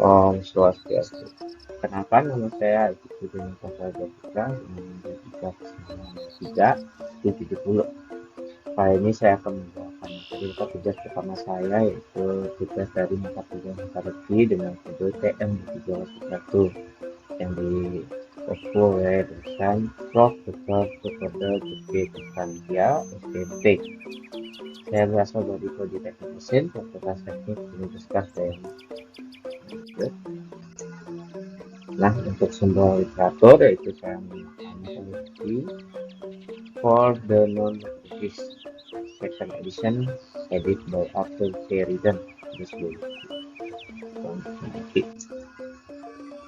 Om Swastiastu. Kenalkan nama saya Ikuti dengan Pasal Putra dengan Jika 370. Kali ini saya akan membawakan materi tugas pertama saya, yaitu tugas dari mata kuliah Metodologi dengan judul TM 321 yang diukur oleh dosen Prof. Dr. Sukodo Gede Kustandia, SMP. Saya berasal dari Prodi Teknik Mesin, Fakultas Teknik Universitas Daerah. Nah, untuk sumber literatur yaitu saya menggunakan metodologi for the non-British second edition edit by Arthur Sheridan.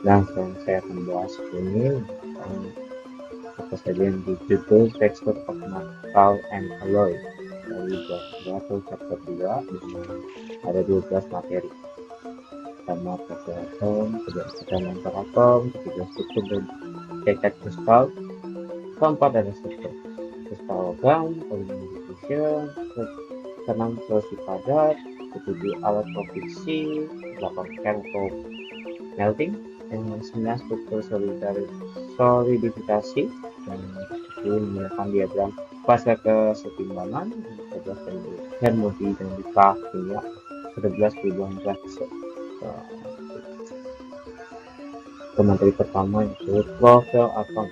Nah, saya akan bahas ini tentang apa saja yang dijudul Texture of Metal and Alloy dari Batu chapter 2 dengan ada 12 materi, sama struktur atom, kebiasaan antar atom, ketiga struktur dan cetak kristal, keempat ada struktur kristal logam, polymer diffusion, keenam solusi padat, ketujuh alat produksi, 8 chemical melting, yang 9 struktur solidifikasi, dan 10 menggunakan diagram fase kesetimbangan, 11 termodinamika kimia, 11 perubahan reaksi. Materi pertama yaitu profil atom.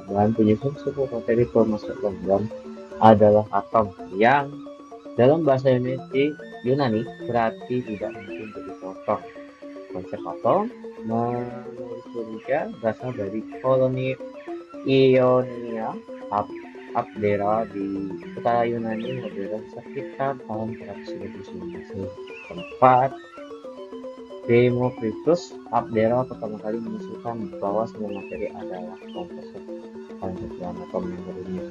Bahan penyusun suku materi termasuk logam adalah atom yang dalam bahasa Yunani berarti tidak mungkin dipotong. Konsep atom menurut Rusia berasal dari koloni Ionia Abdera di utara Yunani modern sekitar tahun 420 tempat Democritus Abdera pertama kali mengusulkan bahwa semua materi adalah komposit paling kecil atom yang berdunia.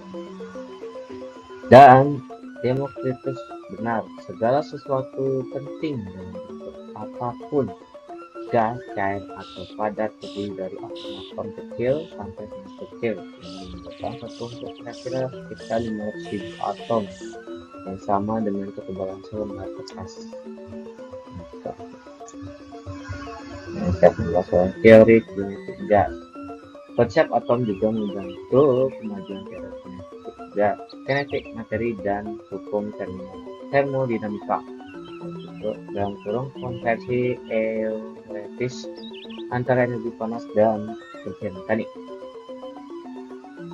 Dan Democritus benar, segala sesuatu penting dalam bentuk apapun, gas, cair, atau padat, terdiri dari atom-atom kecil sampai sangat kecil yang menyebabkan satu untuk kira-kira sekitar 500.000 atom yang sama dengan ketebalan selembar kertas. Saya membahas soal teori kinetik gas. Konsep atom juga membantu kemajuan teori kinetik gas, kinetik materi, dan hukum termodinamika. Dalam kurung konversi teoretis antara energi panas dan kerja mekanik.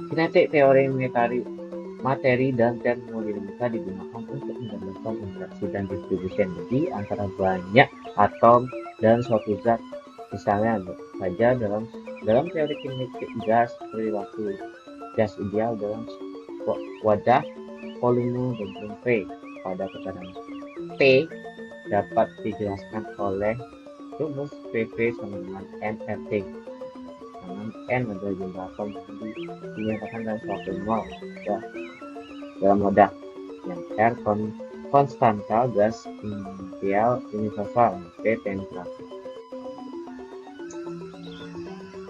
Kinetik teori materi dan termodinamika digunakan untuk menggambarkan interaksi dan distribusi energi antara banyak atom dan suatu zat. Misalnya saja dalam teori kinetik gas, perilaku gas ideal dalam wadah volume volume V pada tekanan T dapat dijelaskan oleh rumus PV sama dengan nRT. N adalah jumlah atom yang dinyatakan dalam suatu mol dalam wadah, yang R konstanta gas inisial universal, P temperatur.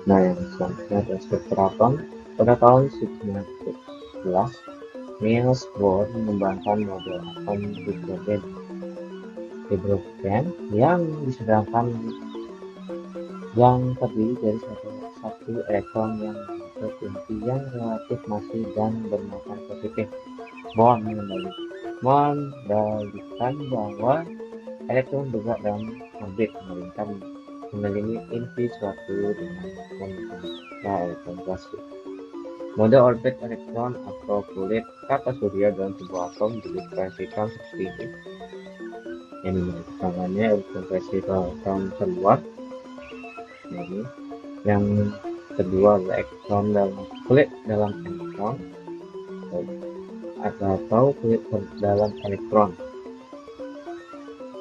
Nah, yang selanjutnya adalah struktur atom. Pada tahun 1911, Niels Bohr mengembangkan model atom hidrogen yang disedangkan yang terdiri dari satu elektron yang membentuk inti yang relatif masih dan bermuatan positif. Bohr mendalilkan bahwa elektron bergerak dalam orbit mengelilingi inti suatu dengan membentuk elektron plastik. Mode orbit elektron atau kulit kata surya dalam sebuah atom diekspresikan seperti ini. Yang dimana elektron elektron keluar. Yang kedua adalah elektron dalam kulit dalam elektron atau kulit dalam elektron.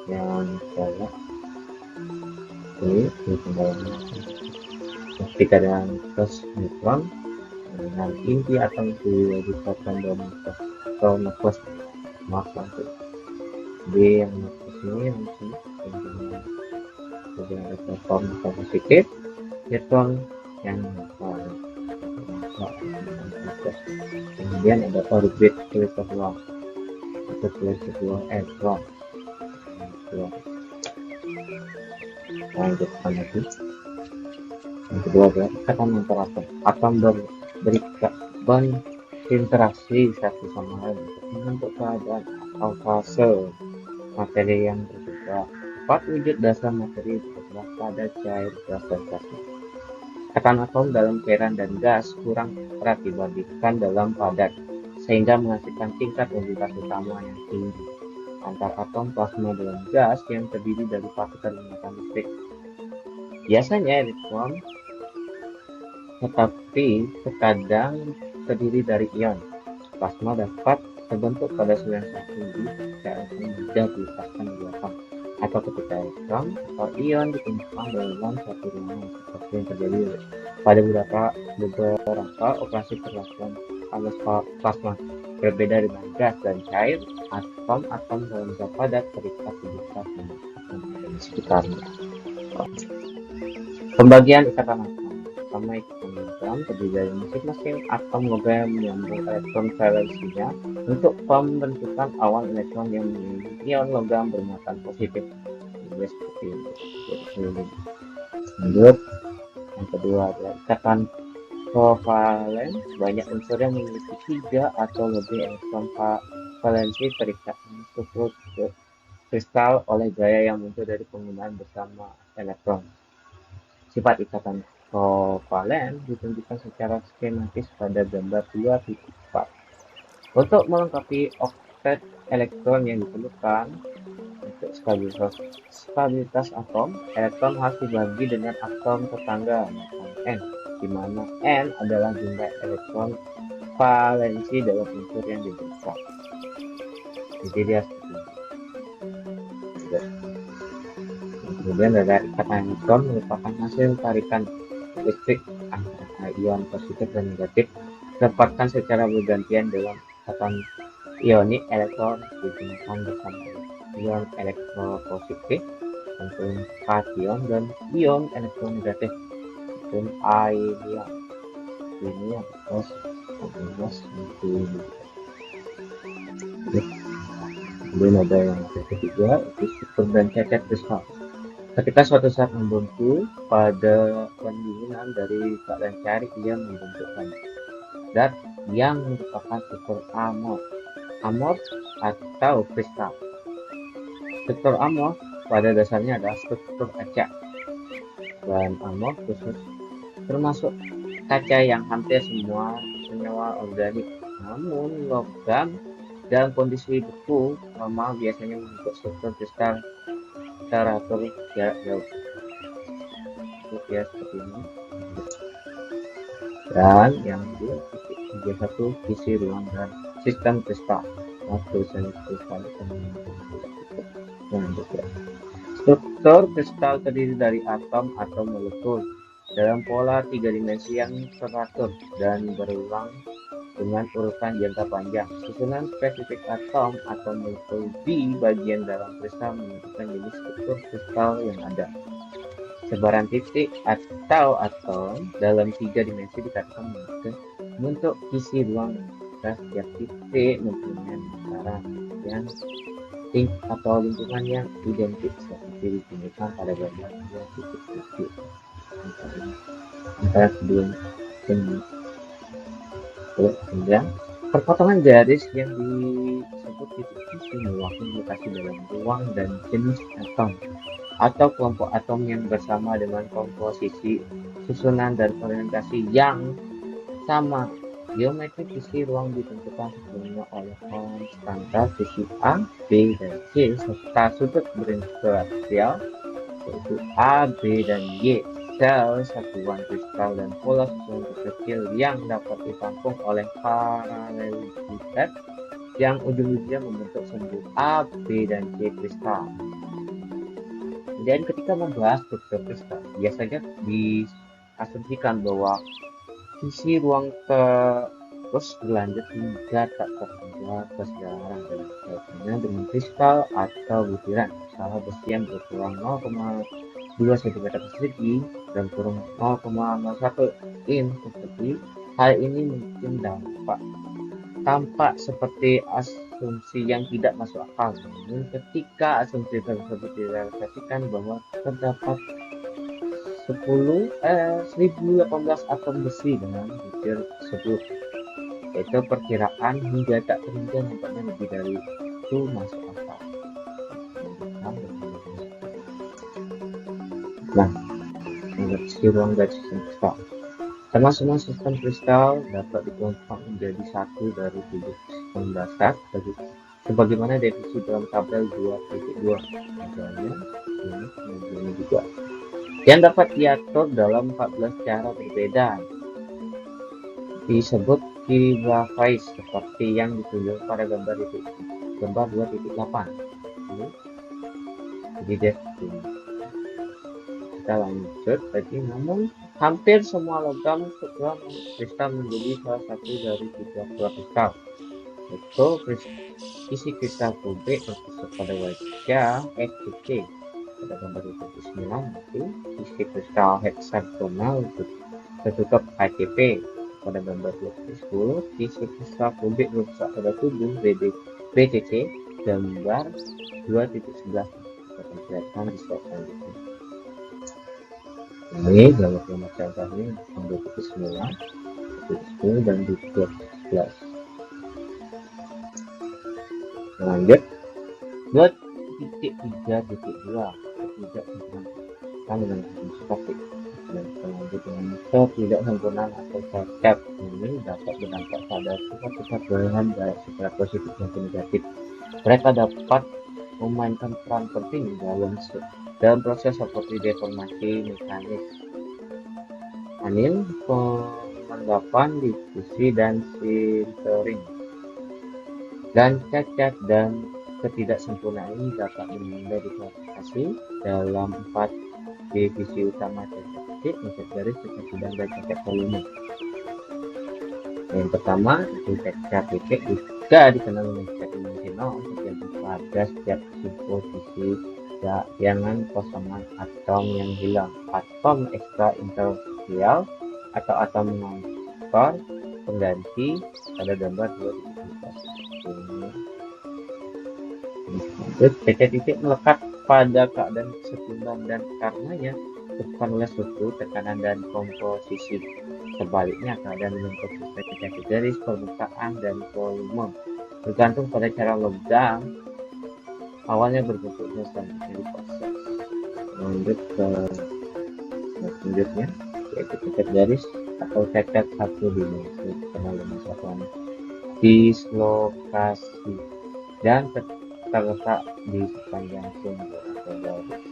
Yang ketiga kulit dalam ketika dengan plus neutron dengan inti atom dilakukan dalam atau nukleus maka B yang nukleus ini dengan elektron positif, neutron yang kemudian ada orbit kulit kedua atau kulit kedua elektron. Lanjutkan lagi. Yang kedua adalah ikatan antar atom. Atom berinteraksi satu sama lain untuk membentuk keadaan atau fase materi yang berbeda. Empat wujud dasar materi adalah padat, cair, gas, dan plasma. Ikatan atom dalam cairan dan gas kurang erat dibandingkan dalam padat, sehingga menghasilkan tingkat mobilitas utama yang tinggi antar atom plasma dalam gas yang terdiri dari partikel muatan listrik. Biasanya elektron, tetapi terkadang terdiri dari ion. Plasma dapat terbentuk pada suhu yang sangat tinggi ketika elektron mudah diletakkan di atom, atau ketika elektron atau ion dikumpulkan dalam satu ruangan, seperti yang terjadi pada beberapa operasi perlakuan plasma. Berbeda dengan gas dan cair, atom-atom dalam zat padat terikat di plasma dan sekitarnya. Pembagian ikatan atom. Pertama, ikatan logam terdiri dari masing-masing atom logam menyambung elektron valensinya untuk pembentukan awan elektron yang mengelilingi ion logam bermuatan positif. Jadi seperti ini. Lanjut, yang kedua adalah ikatan kovalen. Banyak unsur yang memiliki 3 atau lebih elektron valensi terikat struktur kristal oleh gaya yang muncul dari penggunaan bersama elektron. Sifat ikatan kovalen ditunjukkan secara skematis pada gambar 2.4. Untuk melengkapi oktet elektron yang diperlukan untuk stabilitas atom, elektron harus dibagi dengan atom tetangga N, di mana N adalah jumlah elektron valensi dalam unsur yang dibentuk. Jadi dia seperti ini. Kemudian ada ikatan elektron merupakan hasil tarikan listrik antara ion positif dan negatif didapatkan secara bergantian dalam ikatan ionik. Elektron digunakan bersama ion elektropositif untuk kation dan ion elektronegatif untuk anion. Ini yang plus kemudian ada yang ketiga, itu struktur dan cacat kristal. Ketika suatu zat membengkak pada pendinginan dari keadaan cair, ia membentukkan zat yang merupakan struktur amorf atau kristal. Struktur amorf pada dasarnya adalah struktur acak dan amorf khusus termasuk kaca yang hampir semua senyawa organik. Namun logam dalam kondisi beku normal biasanya membentuk struktur kristal teratur jarak jauh. Ya seperti ini. Dan yang kedua, satu isi ruang dan sistem kristal. Tulisannya kristal. Struktur kristal terdiri dari atom atau molekul dalam pola 3 dimensi yang teratur dan berulang dengan urutan jangka panjang. Susunan spesifik atom atau molekul di bagian dalam kristal menentukan jenis struktur kristal yang ada. Sebaran titik atau atom dalam 3 dimensi dikatakan membentuk isi ruang. Setiap titik mempunyai lingkaran yang atau lingkungan yang identik seperti ditunjukkan pada gambar 2.1. Antara kedua kemudian perpotongan garis yang disebut titik isi mewakili lokasi dalam ruang dan jenis atom atau kelompok atom yang bersama dengan komposisi, susunan, dan orientasi yang sama. Geometri isi ruang ditentukan sebelumnya oleh konstanta sisi A, B, dan C serta sudut berinterfaksial yaitu A, B, dan Y. Sel, satuan kristal, dan pola susunan terkecil yang dapat ditampung oleh parallelepiped yang ujung-ujungnya membentuk sumbu A, B, dan C kristal. Dan ketika membahas struktur kristal, biasanya diasumsikan bahwa sisi ruang terus berlanjut hingga tak terhingga ke segala arah dalam kaitannya dengan kristal atau butiran. Misalnya besi yang berkurang 0,2 cm persegi dan kurang 0,01 in persegi. Hal ini mungkin tampak seperti asumsi yang tidak masuk akal. Namun ketika asumsi tersebut direalisasikan bahwa terdapat 1018 atom besi dalam butir tersebut, itu perkiraan hingga tak terhingga nampaknya lebih dari itu masuk akal. Nah, mengerti ruang dan sistem kristal. Semua sistem kristal dapat dikelompokkan menjadi satu dari 7 sistem dasar sebagaimana definisi dalam tabel 2.2. Misalnya, ini juga yang dapat diatur dalam 14 cara berbeda. Disebut Key-Phase seperti yang ditunjuk pada gambar 2.8. Jadi kita lanjut lagi, namun hampir semua logam kristal menjadi salah satu dari 3 kristal. Itu isi kristal kubik berpusat pada wajah XTC pada gambar 29, itu isi kristal heksagonal tertutup ATP pada gambar 2010, isi kristal kubik berpusat pada tubuh BTC gambar 2.11. Kita perlihatkan di slide selanjutnya. Ini gambar contohnya gambar 29, dan 2011. Lanjut 2.3.2 tidak dengan statik dan lanjut dengan ketidaksempurnaan atau cacat. Ini dapat berdampak pada sifat-sifat bahan baik secara positif maupun negatif. Mereka dapat memainkan peran penting dalam proses seperti deformasi mekanik, anil, penganggapan, diskusi, dan sintering. Dan cacat dan ketidaksempurnaan ini dapat diklasifikasi dalam 4 divisi utama: cacat titik, cacat garis, cacat bidang, dan cacat volume. Yang pertama itu cacat titik, juga dikenal dengan cacat dimensional, terjadi pada setiap posisi jangan kosongan atom yang hilang, atom ekstra interstisial atau atom non-core pengganti pada gambar 2013. Cacat titik melekat pada keadaan setimbang dan karenanya bukan oleh suhu, tekanan, dan komposisi. Sebaliknya, keadaan dengan komposisi cacat garis, permukaan, dan volume bergantung pada cara logam awalnya berbentuknya selanjutnya diproses. Lanjut ke selanjutnya, yaitu cacat garis atau cacat satu dimensi, dengan satuan dislokasi dan terletak di sepanjang sumber atau garis.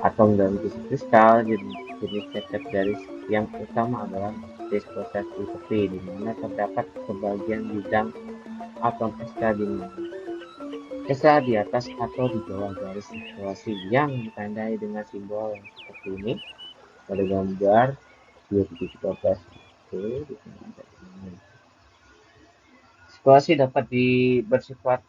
Atom dalam isi kristal jenis cacat garis yang utama adalah dislokasi, di mana terdapat sebagian bidang atom ekstra di atas atau di bawah garis situasi yang ditandai dengan simbol yang seperti ini pada gambar 2013. Situasi dapat bersifat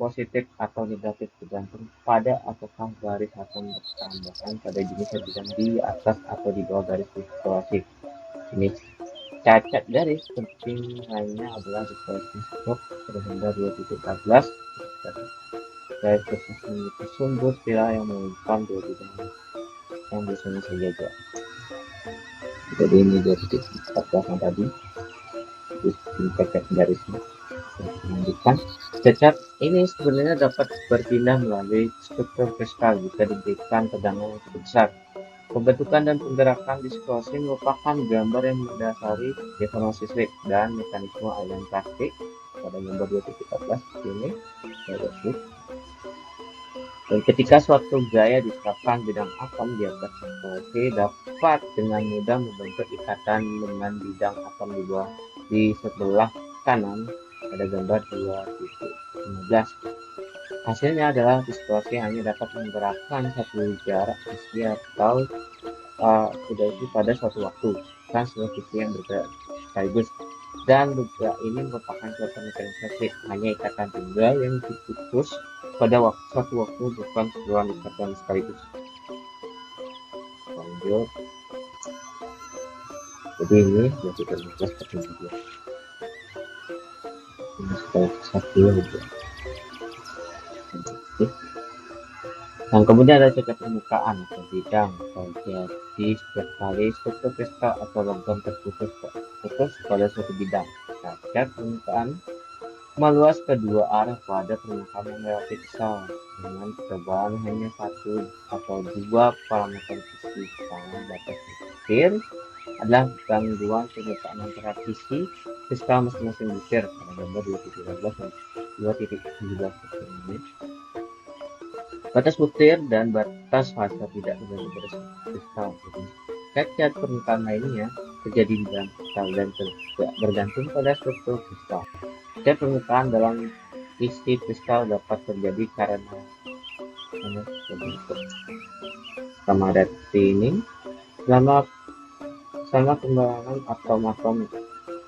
positif atau negatif tergantung pada apakah garis atom bertambahan pada jenis bidang di atas atau di bawah garis situasi. Ini cacat garis penting lainnya adalah situasi stroke pada gambar 2014. Garis tersebut memiliki sumber spiral yang menghubungkan dua bidang yang biasanya sejajar. Jadi ini dari titik 14 tadi, cacat garisnya. Lanjutkan, cacat ini sebenarnya dapat berpindah melalui struktur kristal jika diberikan tegangan yang cukup besar. Pembentukan dan penggerakan distorsi merupakan gambar yang mendasari deformasi slip dan mekanisme aliran plastik pada gambar 2014 ini. Dan ketika suatu gaya diterapkan, bidang atom di atas situasi dapat dengan mudah membentuk ikatan dengan bidang atom di sebelah kanan pada gambar 2015. Hasilnya adalah situasi hanya dapat menggerakkan satu jarak sisi atau itu pada suatu waktu, bukan sisi yang bergerak sekaligus. Dan juga ini merupakan suatu mekanisme slip, hanya ikatan tunggal yang diputus pada suatu waktu, bukan seluruh ikatan sekaligus. Lanjut. Jadi ini yang kita jelas ini satu lagi. Yang kemudian ada cat permukaan atau bidang. Jadi setiap kali struktur kristal atau logam terputus pada suatu bidang, cat permukaan meluas ke dua arah pada permukaan yang relatif besar dengan ketebalan hanya satu atau dua parameter visi. Misalnya batas butir adalah gangguan permukaan antara visi kristal masing-masing butir pada gambar 2.13 dan 2.17 ini. Batas butir dan batas fase tidak berbeda kristal. Cat permukaan lainnya terjadi di dalam kristal dan bergantung pada struktur kristal. Cat permukaan dalam isi kristal dapat terjadi karena ini selama pembarangan atom-atom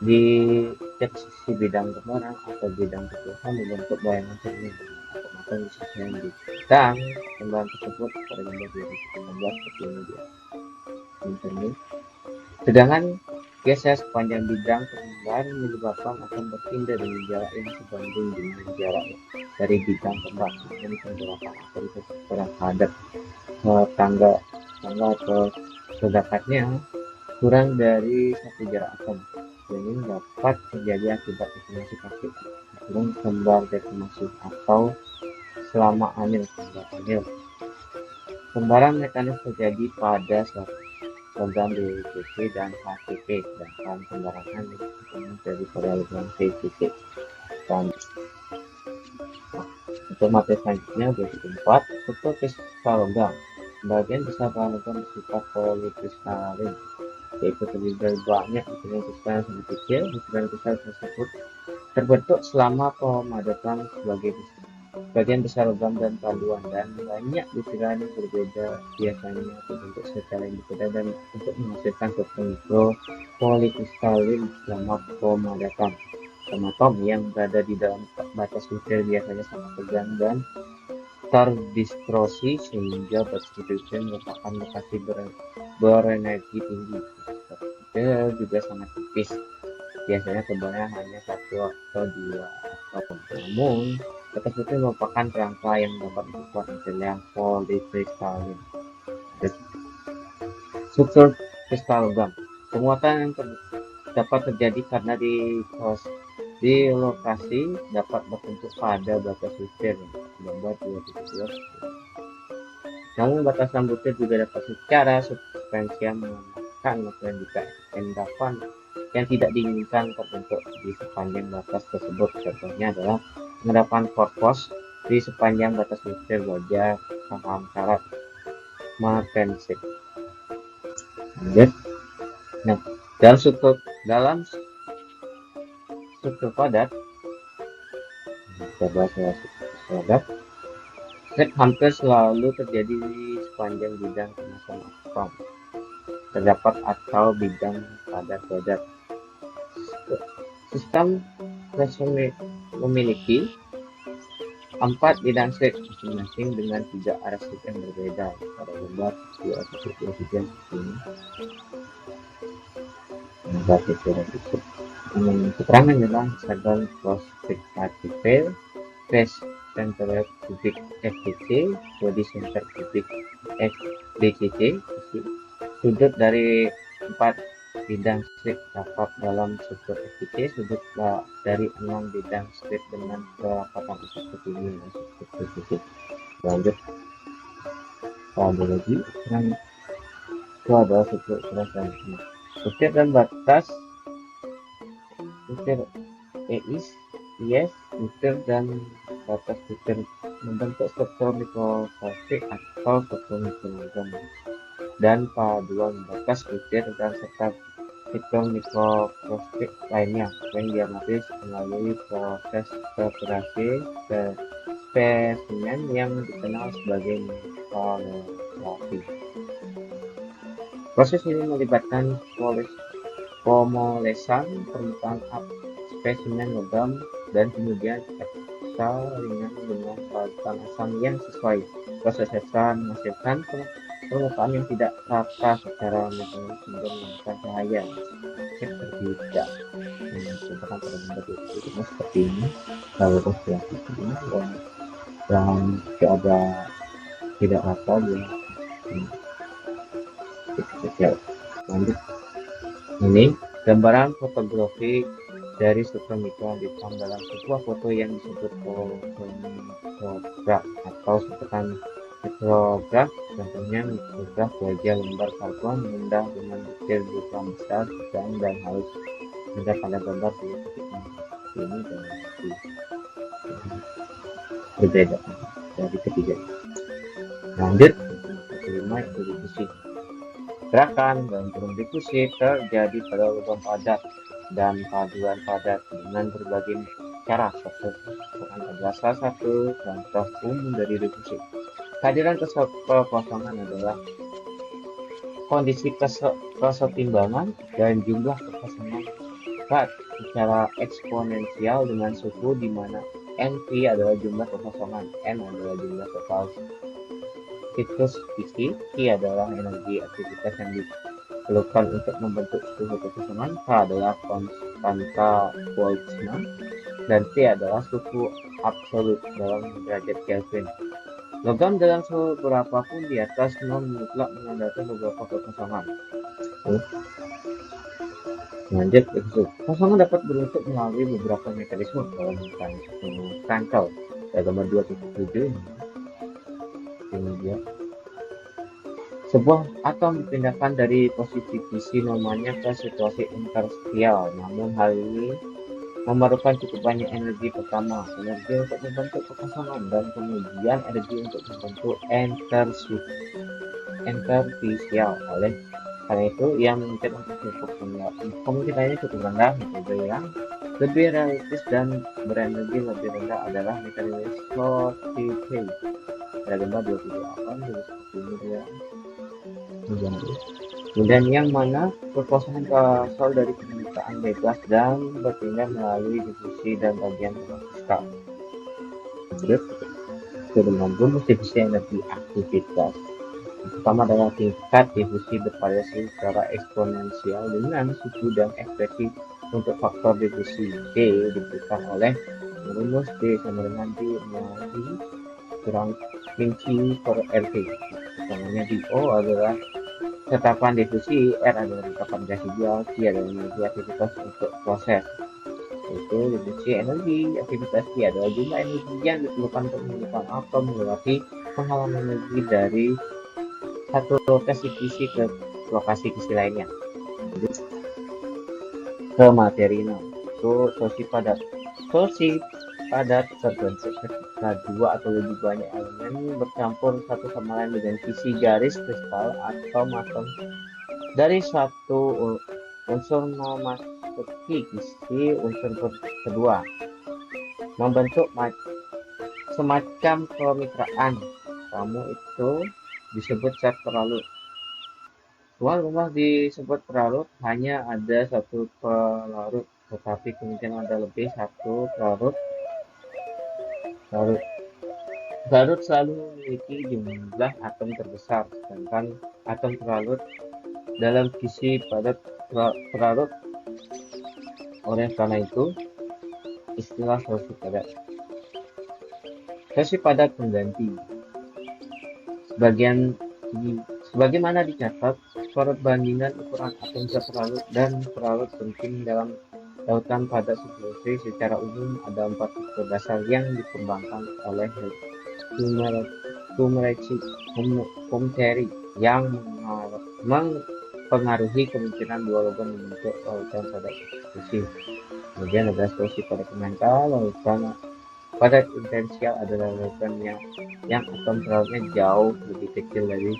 di tiap sisi bidang gambaran atau bidang keseluruhan membentuk bayangan cermin atom-atom di sisi yang bidang gambaran tersebut pada gambar 2019 seperti ini dia cermin. Sedangkan geser sepanjang bidang permukaan menyebabkan akan berpindah dengan jarak yang sebanding dengan jarak dari bidang kembang dan penggerakan atom terhadap tangga atau terdekatnya kurang dari satu jarak atom. Ini dapat terjadi akibat deformasi pasif, turun kembang deformasi atau selama anil kembang anil. Pembaran mekanis terjadi pada logam DCC dan HCC, sedangkan pembarangan terjadi pada logam CCC. Dan untuk materi selanjutnya berikut 4 struktur kristal logam. Bagian besar logam bersifat polikristalin, yaitu terdiri banyak butiran kristal yang sangat kecil. Butiran kristal tersebut terbentuk selama pemadatan bagian besar logam dan paduan, dan banyak butiran yang berbeda biasanya terbentuk secara individu dan untuk menghasilkan struktur mikro polikristalin selama pemadatan. Atom yang berada di dalam batas butir biasanya sangat tegang dan terdistorsi sehingga batas butir merupakan lokasi berenergi tinggi. Butir juga sangat tipis, biasanya tebalnya hanya 1 atau 2 atom. Namun batas butir merupakan kerangka yang dapat memperkuat material yang polikristalin. Struktur kristal logam. Penguatan yang dapat terjadi karena di lokasi dapat berbentuk pada batas butir gambar 2.17. Namun batasan butir juga dapat secara substansial mengenakan material jika endapan yang tidak diinginkan terbentuk di sepanjang batas tersebut. Contohnya adalah endapan korpos di sepanjang batas butir wajar paham syarat martensite. Nah, dalam struktur padat, kita bahas struktur padat, strip hampir selalu terjadi di sepanjang bidang kemasan atom terdapat atau bidang padat. Sistem resonans memiliki 4 bidang strip masing-masing dengan 3 arah strip yang berbeda pada gambar 2.23 ini. Keterangan adalah hexagon cross particle, face center cubic FCC, body center cubic FDCC. Sudut dari 4 bidang strip dapat dalam struktur FCC, sudut dari 6 bidang strip dengan kerapatan seperti ini masuk struktur FCC. Lanjut pada lagi itu adalah struktur selanjutnya. Butir dan batas butir EIS, butir dan batas butir membentuk struktur mikrokostik atau struktur mikrologam, dan paduan batas butir dan serta struktur mikrokostik lainnya yang dianalisis melalui proses separasi spesimen yang dikenal sebagai mikrografi. Proses ini melibatkan pemolesan permukaan spesimen logam dan kemudian ekstrak ringan dengan bahan asam yang sesuai. Proses ekstrak menghasilkan permukaan yang tidak rata secara mekanis sehingga menggunakan cahaya yang berbeda. Contohkan pada gambar itu seperti ini. Kalau terus ini dan ada tidak rata dia kecil. Lanjut, ini gambaran fotografi dari spektrometer dituang dalam sebuah foto yang disebut mikrograf atau sebutan mikrograf. Contohnya mikrograf wajah lembar karbon rendah dengan detail berukuran besar, sedang dan halus hingga pada gambar di ini dan berbeda dari ketiga. Lanjut, kelima itu difusi. Gerakan dan turun difusi terjadi pada lubang padat dan paduan padat dengan berbagai cara. Adalah salah satu contoh umum dari difusi. Kehadiran kekosongan adalah kondisi kesetimbangan dan jumlah kekosongan secara eksponensial dengan suku di mana NV adalah jumlah kekosongan, N adalah jumlah total siklus fisik, Q adalah energi aktivitas yang diperlukan untuk membentuk suhu kekosongan, K adalah konstanta Boltzmann, dan T adalah suhu absolut dalam derajat Kelvin. Logam dalam suhu berapapun di atas non mutlak menandakan beberapa kekosongan. Lanjut, kekosongan dapat berbentuk melalui beberapa mekanisme dalam rangkau. Gambar 2.7 ini dia. Sebuah atom dipindahkan dari posisi normalnya ke situasi interstial, namun hal ini memerlukan cukup banyak energi. Pertama, energi untuk membentuk kekosongan, dan kemudian energi untuk membentuk interstisial. Oleh karena itu, yang mungkin untuk kemungkinannya cukup rendah. Metode yang lebih realistis dan berenergi lebih rendah adalah mekanisme Slotky. Pada gambar 28 jadi seperti ini dia. Kemudian yang mana kekosongan berasal dari permukaan bebas dan berpindah melalui difusi dan bagian fiskal. Dengan rumus difusi energi aktivitas. Pertama adalah tingkat difusi bervariasi secara eksponensial dengan suku dan ekspresi untuk faktor difusi. D diberikan oleh rumus D sama dengan D kurang kunci per RT. Namanya DO adalah tetapan difusi, R adalah tetapan residual, Q adalah energi aktivitas untuk proses. Itu difusi energi aktivitas Q adalah jumlah energi yang diperlukan untuk menghidupkan atom melewati penghalangan energi dari satu lokasi fisik ke lokasi fisik lainnya. Ke materi torsi padat. Torsi padat terbentuk ketika dua atau lebih banyak elemen bercampur satu sama lain dengan sisi garis kristal atau atom dari suatu unsur memasuki sisi unsur kedua, membentuk semacam kemitraan. Kamu itu disebut zat peralut. Tuan rumah disebut peralut hanya ada satu pelarut, tetapi kemudian ada lebih satu pelarut. Pelarut selalu memiliki jumlah atom terbesar, sedangkan atom pelarut dalam sisi padat pelarut. Oleh karena itu, istilah torsi padat. Torsi padat pengganti. Sebagaimana dicatat, perbandingan ukuran atom zat pelarut dan pelarut penting dalam lautan padat substitusi. Secara umum ada 4 tipe dasar yang dikembangkan oleh Humteri yang mempengaruhi kemungkinan dua logam membentuk lautan padat substitusi. Kemudian ada torsi padat mental. Lautan padat intensial adalah lautan yang atom pelarutnya jauh lebih kecil dari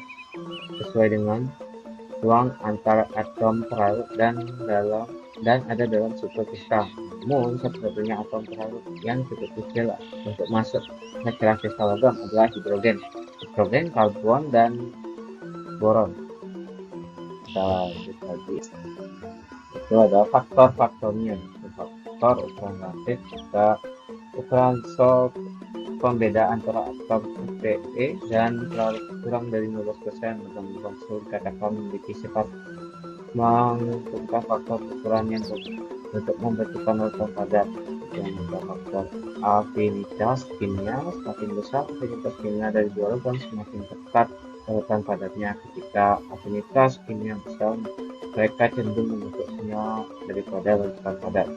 sesuai dengan ruang antara atom pelarut dan ada dalam superkristal. Namun satu-satunya atom pelarut yang cukup kecil untuk masuk ke dalam kristal logam adalah hidrogen, karbon, dan boron. Kita lanjut lagi. Itu ada faktor-faktornya. Faktor ukuran relatif, ukuran pembeda antara atom Fe dan kurang dari 15%. Logam sulit katakan memiliki sifat menentukan faktor ukuran yang untuk membentukkan lautan padat. yang ada faktor afinitas kimia. Semakin besar afinitas kimia dari dua logam, semakin dekat lautan padatnya. Ketika afinitas kimia besar, mereka cenderung membentuk senyawa daripada lautan padat.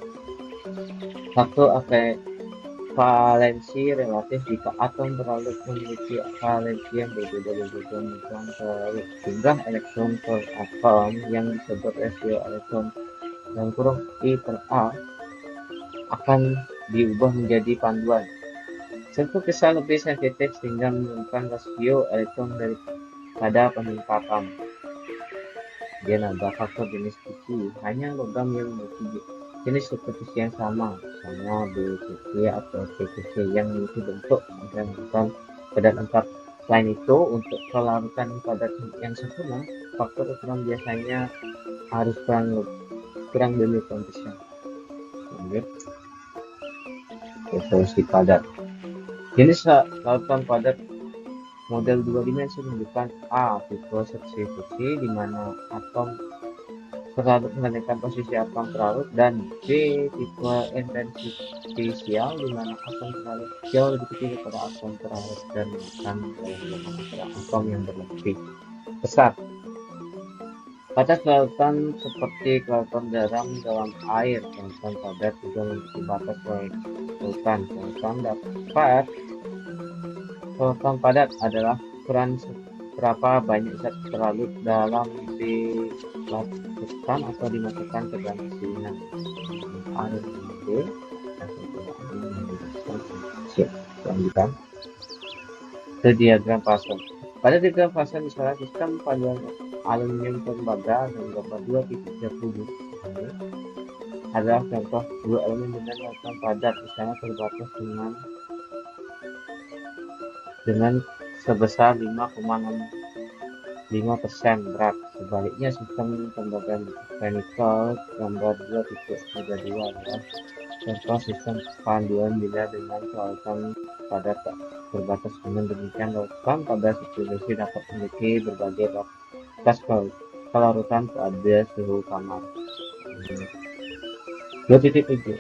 Faktor valensi relatif: jika atom terlalu memiliki valensi yang berbeda dengan neutron terlalu, jumlah elektron per atom yang disebut rasio elektron dan kurung I per A akan diubah menjadi panduan. Struktur kristal lebih sensitif sehingga menurunkan rasio elektron daripada peningkatan. Dia ada faktor jenis besi. Hanya logam yang memiliki jenis struktur besi yang sama, misalnya BCC atau PCC, yang memiliki bentuk larutan padat 4. Selain itu, untuk kelarutan padat yang sempurna, faktor ukuran biasanya harus kurang dari 5%. Lanjut, resolusi padat. Jenis larutan padat model 2 dimensi menunjukkan A tipe substitusi di mana atom terlarut menggantikan posisi atom terlarut, dan B tipe intensifisial di mana atom terlarut jauh lebih kecil daripada atom terlarut dan akan dalam atom yang berlebih besar. Pada kelautan seperti kelautan garam dalam air, kelautan padat juga memiliki batas kelautan. Kelautan padat adalah ukuran berapa banyak zat terlarut dalam dimasukkan atau dimasukkan ke dalam asinan air. Selanjutnya ke diagram fase. Pada diagram fase, misalnya sistem panjang aluminium tembaga dan gambar 2.30 adalah contoh dua elemen dengan lautan padat, misalnya terbatas dengan sebesar 5,65% berat. Sebaliknya, sistem tembaga mechanical gambar 2.32 adalah contoh sistem panduan bila dengan kelautan padat terbatas. Dengan demikian, lautan pada substitusi dapat memiliki berbagai batas kelarutan pada suhu kamar. 2.7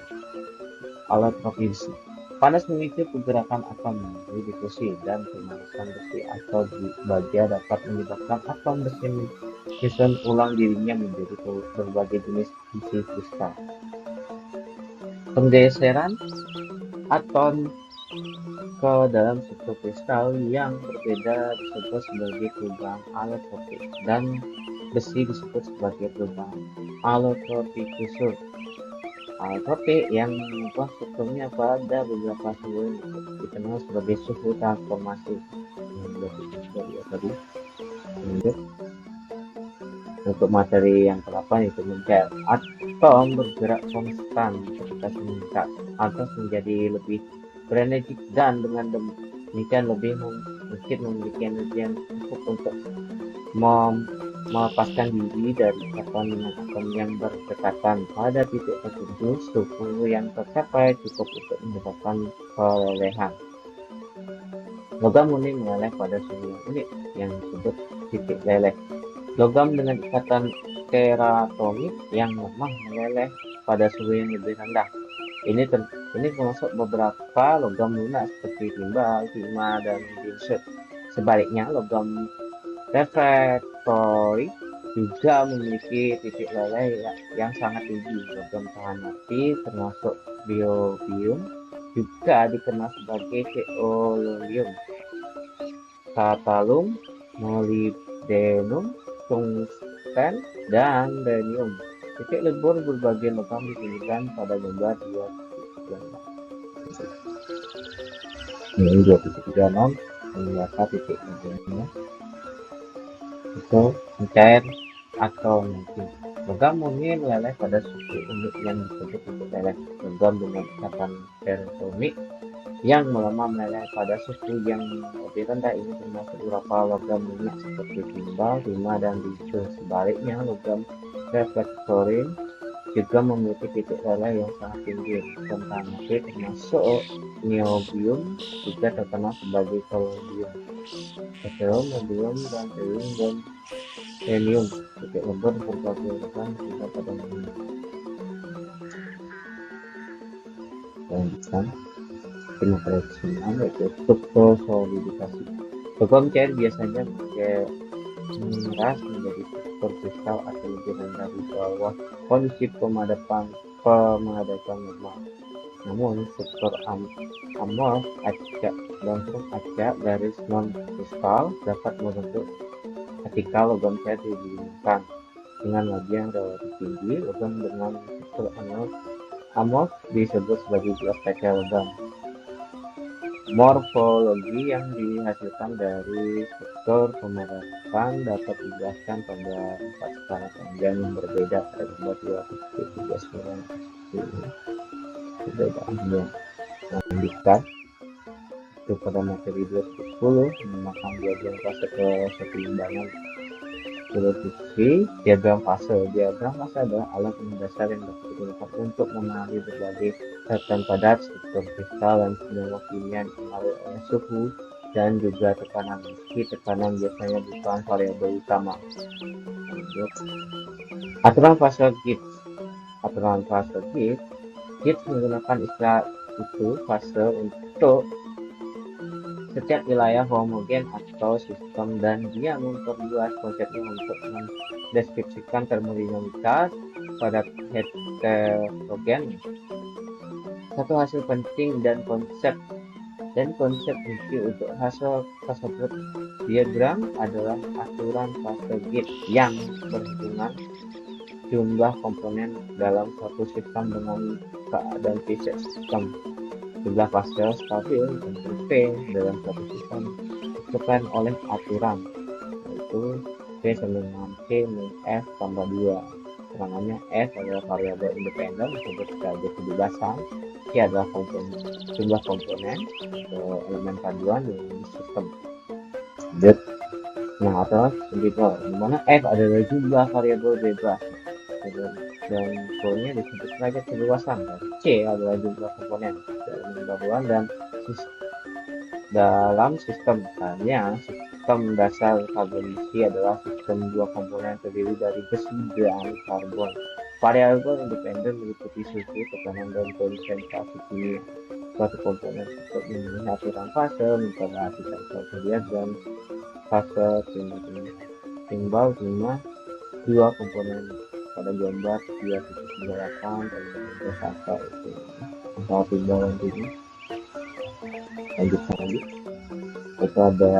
alat profisi. Panas memicu pergerakan atom melalui difusi, dan pemanasan besi atau baja dapat menyebabkan atom besi menyusun ulang dirinya menjadi berbagai jenis besi kristal. Penggeseran atom ke dalam struktur kristal yang berbeda disebut sebagai perubahan alotropik, dan besi disebut sebagai perubahan alotropik kusur. Alotropik yang mengubah strukturnya pada beberapa suhu dikenal sebagai suhu transformasi. Untuk materi yang ke-8 itu mencair. Atom bergerak konstan ketika meningkat. Atom menjadi lebih berenergi dan dengan demikian lebih mungkin memiliki energi yang cukup untuk melepaskan diri dari ikatan dengan atom yang berdekatan. Pada titik tertentu, suhu yang tercapai cukup untuk menyebabkan pelelehan. Logam murni meleleh pada suhu yang unik yang disebut titik leleh. Logam dengan ikatan teratomik yang lemah meleleh pada suhu yang lebih rendah. Ini termasuk beberapa logam lunak seperti timbal, timah, dan ginsut. Sebaliknya, logam refraktori juga memiliki titik leleh yang sangat tinggi. Logam tahan api termasuk niobium juga dikenal sebagai teologium, katalum, molybdenum, tungsten, dan rhenium. Titik lebur berbagai logam ditunjukkan pada gambar 2.36. Ini 2.36 menunjukkan titik leburnya itu mencair atau mungkin. Logam murni meleleh pada suhu unik yang disebut titik leleh. Logam dengan ikatan teratomik yang melemah meleleh pada suhu yang lebih rendah. Ini termasuk beberapa logam lunak seperti timbal, timah, dan ginsut. Sebaliknya, logam refraktorin juga memiliki titik leleh yang sangat tinggi. Logam tahan api termasuk niobium juga terkenal sebagai palladium, niobium, dan helium, dan helium. Titik lebur berbagai logam juga pada umumnya. Lanjutkan materi keseimbangan yaitu struktur solidifikasi. Logam cair biasanya mengeras menjadi struktur kristal atau lebih rendah di bawah kondisi pemadapan normal. Namun struktur amorf acak garis non kristal dapat membentuk ketika logam cair didinginkan. Dengan laju yang relatif tinggi, logam dengan struktur amorf disebut sebagai gelas kaca logam. Morfologi yang dihasilkan dari struktur pemadapan dapat dijelaskan pada 4 skala panjang yang berbeda pada gambar 239 perbedaannya. Lanjutkan itu pada materi 210 menggunakan diagram fase keseimbangan posisi. Diagram fase adalah alat mendasar yang dapat digunakan untuk memahami berbagai tatan padat, struktur kristal, dan senyawa kimia yang dipengaruhi oleh suhu dan juga tekanan. Meski tekanan biasanya bukan variabel utama. Aturan fase Gibbs menggunakan istilah itu fase untuk setiap wilayah homogen atau sistem, dan dia memperluas konsepnya untuk mendeskripsikan termodinamika pada heterogen. Satu hasil penting dan konsep kunci untuk hasil tersebut diagram adalah aturan fase Gibbs yang berhubungan jumlah komponen dalam suatu sistem dengan keadaan fisik sistem. Jumlah fase stabil dan P dalam suatu sistem ditentukan oleh aturan, yaitu P sama dengan C min F tambah 2. Keterangannya F adalah variabel independen disebut sebagai kebebasan, C adalah jumlah komponen atau elemen paduan dalam sistem. Nah, atau sendiri di mana F adalah jumlah variabel bebas dan polnya disebut sebagai keluasan, dan C adalah jumlah komponen dalam paduan dan dalam sistem. Misalnya, sistem dasar karbon besi adalah sistem dua komponen terdiri dari besi dan karbon. Variabel independen meliputi suhu, tekanan, dan konsentrasi kimia. Suatu komponen untuk memenuhi aturan fase memperhatikan suatu diagram fase timbal 5 dua komponen pada gambar 2.98 dan fase itu antara timbalan ini. Lanjutkan lagi, itu ada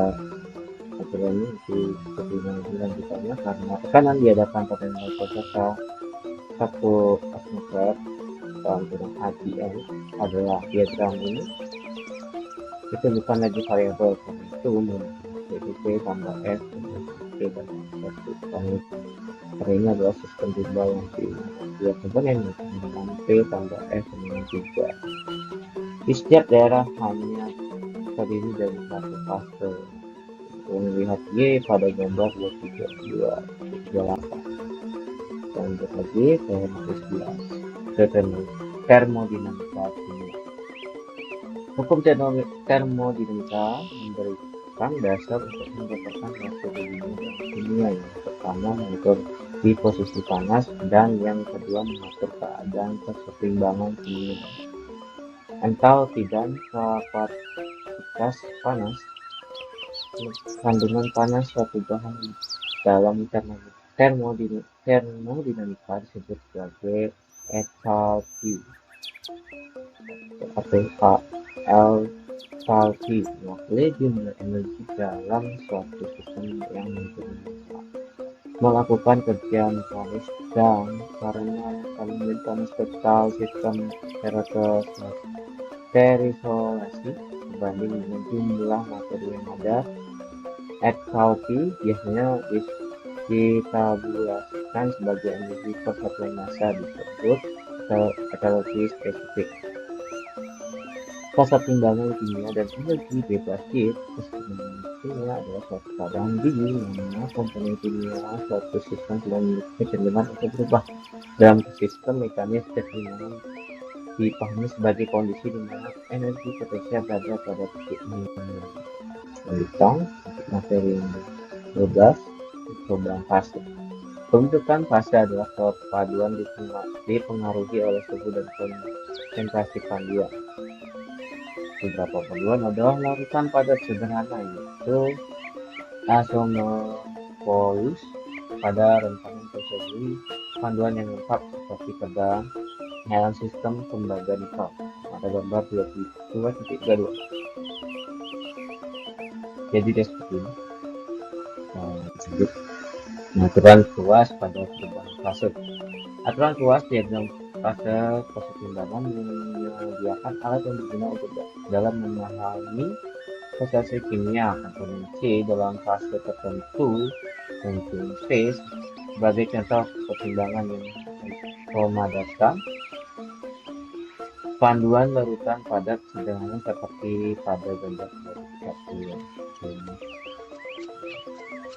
aturannya di seperti yang dilanjutkannya karena tekanan di hadapan potensial proses 1 atmosfer dalam kurung ATM adalah diagram ini. Itu bukan lagi variabel, karena itu umum, yaitu P tambah F P dan F. Karena ini adalah sistem timbal yang dua komponen dengan P tambah F dengan 3. Di setiap daerah hanya terdiri dari satu fase. Melihat Y pada gambar 2328. Dan lagi termodinamika kimia. Hukum termodinamika memberikan dasar untuk mendapatkan hasil kimia. Yang pertama mengatur di posisi panas, dan yang kedua mengatur keadaan keseimbangan kimia. Entalpi dan kapasitas panas. Kandungan panas suatu bahan dalam termodinamika disebut sebagai entalpi atau entalpi, mewakili jumlah energi dalam suatu sistem yang melakukan kerja mekanis, dan karena elemen panas total sistem terisolasi berbanding dengan jumlah materi yang ada, entalpi biasanya ditabulasikan sebagai energi per satuan massa, disebut entalpi spesifik. Fase timbangan kimia dan energi bebas Gibbs. Kimia adalah suatu keadaan dingin yang mana komponen kimia suatu sistem tidak memiliki kecenderungan untuk berubah. Dalam sistem mekanis keseimbangan dipahami sebagai kondisi di mana energi potensial berada pada titik minimum. Lanjutkan materi yang 12, perubahan fase. Pembentukan fase adalah perpaduan dipengaruhi oleh suhu dan konsentrasi panduan. Beberapa panduan adalah larutan padat sederhana, yaitu asomorphous pada rentakan kategori panduan yang lengkap seperti pedang dalam sistem tembaga nikel pada gambar 2.2. Jadi dia seperti ini. Aturan kuas pada perubahan fase. Aturan kuas diagram fase kesetimbangan menyediakan alat yang berguna untuk dalam memahami prosesi kimia komponen C dalam fase tertentu mungkin space. Sebagai contoh pertimbangan yang memadatkan panduan larutan padat sederhana seperti pada gambar 1.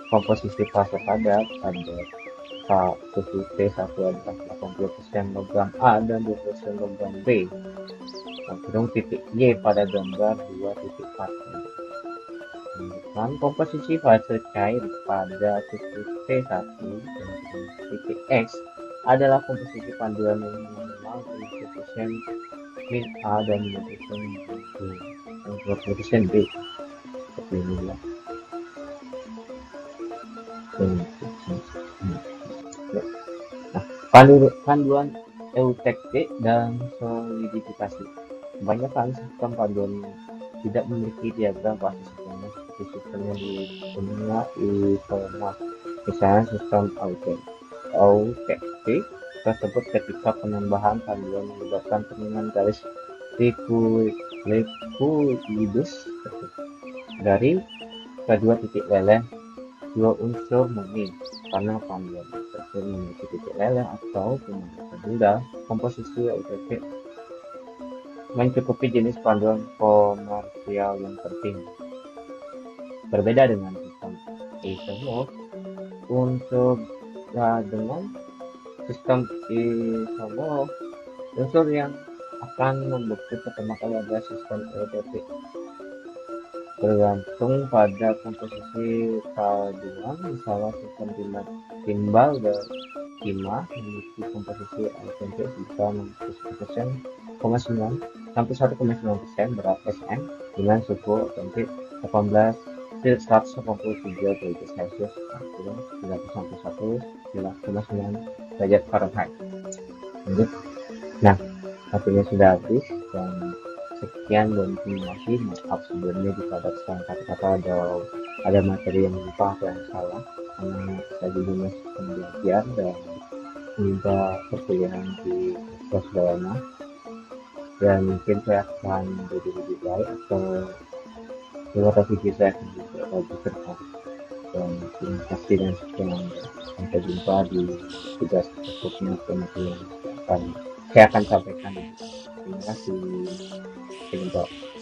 Komposisi fase padat pada suhu T1 adalah 80% logam A dan 20% logam B. Langsung titik Y pada gambar 2.4. Komposisi fase cair pada suhu T1 dan titik X adalah komposisi panduan yang minimal 50% min A dan 20% B. Seperti ini ya. Nah, panduan eutektik dan solidifikasi. Kebanyakan sistem panduan tidak memiliki diagram fase sistemnya seperti sistem yang digunakan e-commerce, misalnya sistem eutektik tersebut ketika penambahan panduan menyebabkan penurunan garis liquidus dari kedua titik leleh dua unsur murni karena panduan tersebut memiliki titik leleh atau pembentukan benda. Komposisi eutektik mencukupi jenis panduan komersial yang penting. Berbeda dengan sistem isomorph, dengan sistem isomorph, unsur yang akan membentuk pertama kali adalah sistem eutektik. Bergantung pada komposisi paduan, misalnya sistem timbal dan timah memiliki komposisi eutektik bisa 61,9% berat Sm dengan suhu eutektik 183 derajat Celcius atau 9,1 derajat Fahrenheit. Nah, waktunya sudah habis dan sekian dan terima kasih. Maaf sebelumnya jika ada kesalahan kata-kata ada materi yang lupa atau yang salah, karena saya juga masih belajar dan minta perkuliahan di kelas bawahnya, dan mungkin saya akan menjadi lebih baik atau beberapa video saya akan lebih depan. Dan terima kasih dan sekian, sampai jumpa di tugas berikutnya yang saya akan sampaikan. Terima kasih. Terima kasih.